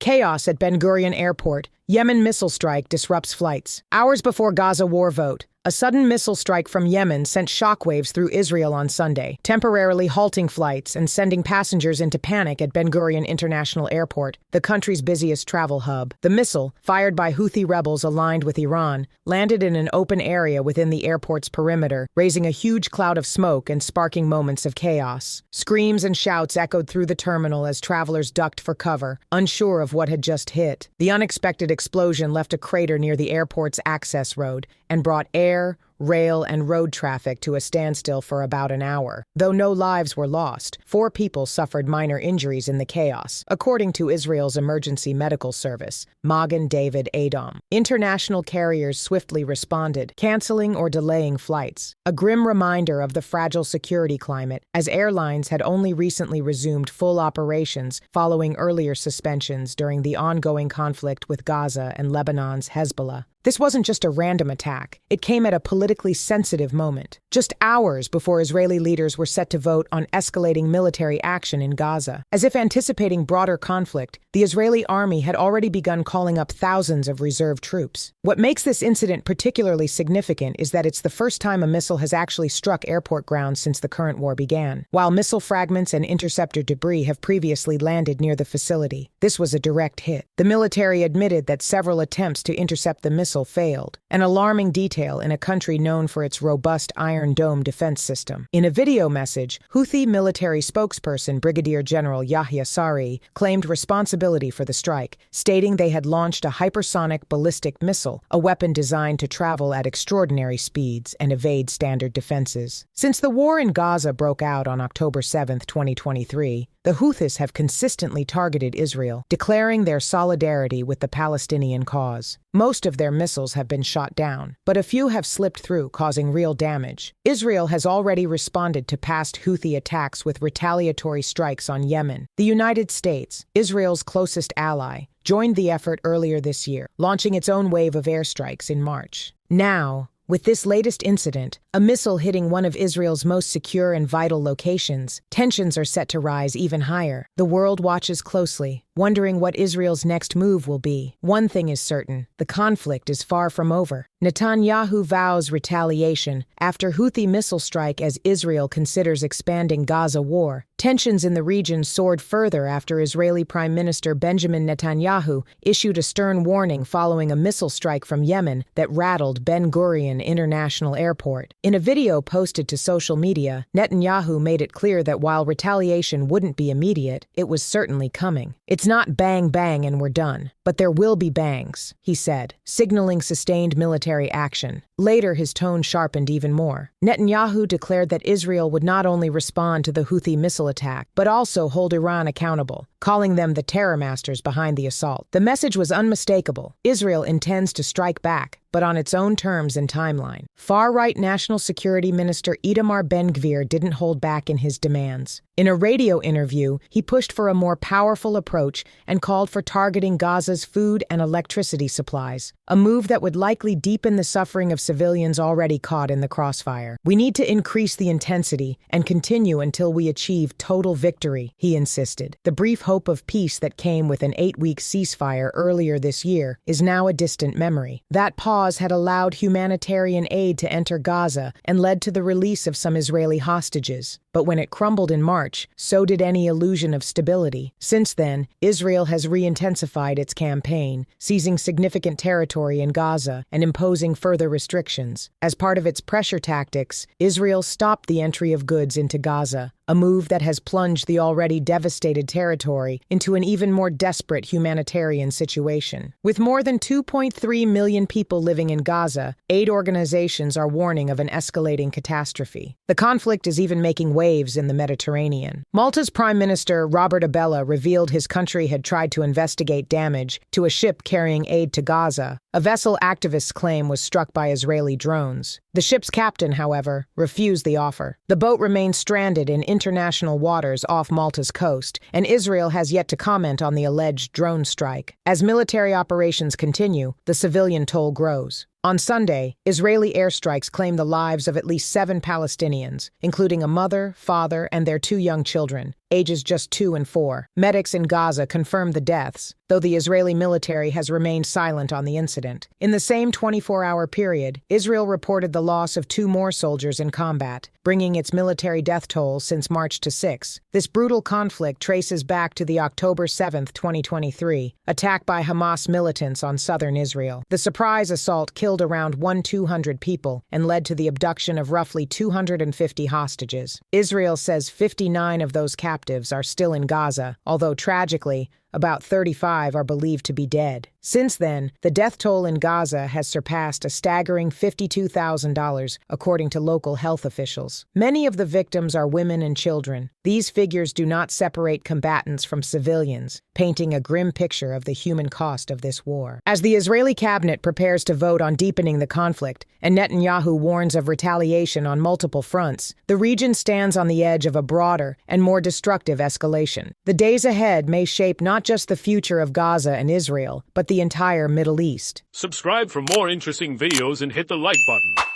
Chaos at Ben-Gurion Airport. Yemen missile strike disrupts flights. Hours before Gaza war vote, a sudden missile strike from Yemen sent shockwaves through Israel on Sunday, temporarily halting flights and sending passengers into panic at Ben-Gurion International Airport, the country's busiest travel hub. The missile, fired by Houthi rebels aligned with Iran, landed in an open area within the airport's perimeter, raising a huge cloud of smoke and sparking moments of chaos. Screams and shouts echoed through the terminal as travelers ducked for cover, unsure of what had just hit. The unexpected explosion left a crater near the airport's access road and brought air, rail, and road traffic to a standstill for about an hour. Though no lives were lost, 4 people suffered minor injuries in the chaos, according to Israel's emergency medical service, Magen David Adom. International carriers swiftly responded, canceling or delaying flights, a grim reminder of the fragile security climate, as airlines had only recently resumed full operations following earlier suspensions during the ongoing conflict with Gaza and Lebanon's Hezbollah. This wasn't just a random attack. It came at a politically sensitive moment, just hours before Israeli leaders were set to vote on escalating military action in Gaza. As if anticipating broader conflict, the Israeli army had already begun calling up thousands of reserve troops. What makes this incident particularly significant is that it's the first time a missile has actually struck airport grounds since the current war began. While missile fragments and interceptor debris have previously landed near the facility, this was a direct hit. The military admitted that several attempts to intercept the missile failed, an alarming detail in a country known for its robust Iron Dome defense system. In a video message, Houthi military spokesperson Brigadier General Yahya Sari claimed responsibility for the strike, stating they had launched a hypersonic ballistic missile, a weapon designed to travel at extraordinary speeds and evade standard defenses. Since the war in Gaza broke out on October 7, 2023, the Houthis have consistently targeted Israel, declaring their solidarity with the Palestinian cause. Most of their missiles have been shot down, but a few have slipped through, causing real damage. Israel has already responded to past Houthi attacks with retaliatory strikes on Yemen. The United States, Israel's closest ally, joined the effort earlier this year, launching its own wave of airstrikes in March. Now, with this latest incident, a missile hitting one of Israel's most secure and vital locations, tensions are set to rise even higher. The world watches closely, wondering what Israel's next move will be. One thing is certain, the conflict is far from over. Netanyahu vows retaliation after Houthi missile strike as Israel considers expanding Gaza war. Tensions in the region soared further after Israeli Prime Minister Benjamin Netanyahu issued a stern warning following a missile strike from Yemen that rattled Ben-Gurion International Airport. In a video posted to social media, Netanyahu made it clear that while retaliation wouldn't be immediate, it was certainly coming. "It's not bang bang and we're done, but there will be bangs," he said, signaling sustained military action. Later, his tone sharpened even more. Netanyahu declared that Israel would not only respond to the Houthi missile attack, but also hold Iran accountable, calling them the terror masters behind the assault. The message was unmistakable. Israel intends to strike back, but on its own terms and timeline. Far-right National Security Minister Itamar Ben-Gvir didn't hold back in his demands. In a radio interview, he pushed for a more powerful approach and called for targeting Gaza's food and electricity supplies, a move that would likely deepen the suffering of civilians already caught in the crossfire. "We need to increase the intensity and continue until we achieve total victory," he insisted. The brief hope of peace that came with an 8-week ceasefire earlier this year is now a distant memory. That pause had allowed humanitarian aid to enter Gaza and led to the release of some Israeli hostages. But when it crumbled in March, so did any illusion of stability. Since then, Israel has re-intensified its campaign, seizing significant territory in Gaza and imposing further restrictions. As part of its pressure tactics, Israel stopped the entry of goods into Gaza, a move that has plunged the already devastated territory into an even more desperate humanitarian situation. With more than 2.3 million people living in Gaza, aid organizations are warning of an escalating catastrophe. The conflict is even making waves in the Mediterranean. Malta's Prime Minister Robert Abella revealed his country had tried to investigate damage to a ship carrying aid to Gaza. A vessel activists claim was struck by Israeli drones. The ship's captain, however, refused the offer. The boat remains stranded in international waters off Malta's coast, and Israel has yet to comment on the alleged drone strike. As military operations continue, the civilian toll grows. On Sunday, Israeli airstrikes claimed the lives of at least 7 Palestinians, including a mother, father, and their 2 young children. ages just 2 and 4. Medics in Gaza confirmed the deaths, though the Israeli military has remained silent on the incident. In the same 24-hour period, Israel reported the loss of 2 more soldiers in combat, bringing its military death toll since March to 6. This brutal conflict traces back to the October 7, 2023, attack by Hamas militants on southern Israel. The surprise assault killed around 200 people and led to the abduction of roughly 250 hostages. Israel says 59 of those captives are still in Gaza, although tragically, about 35 are believed to be dead. Since then, the death toll in Gaza has surpassed a staggering $52,000, according to local health officials. Many of the victims are women and children. These figures do not separate combatants from civilians, painting a grim picture of the human cost of this war. As the Israeli cabinet prepares to vote on deepening the conflict, and Netanyahu warns of retaliation on multiple fronts, the region stands on the edge of a broader and more destructive escalation. The days ahead may shape not just the future of Gaza and Israel, but the entire Middle East. Subscribe for more interesting videos and hit the like button.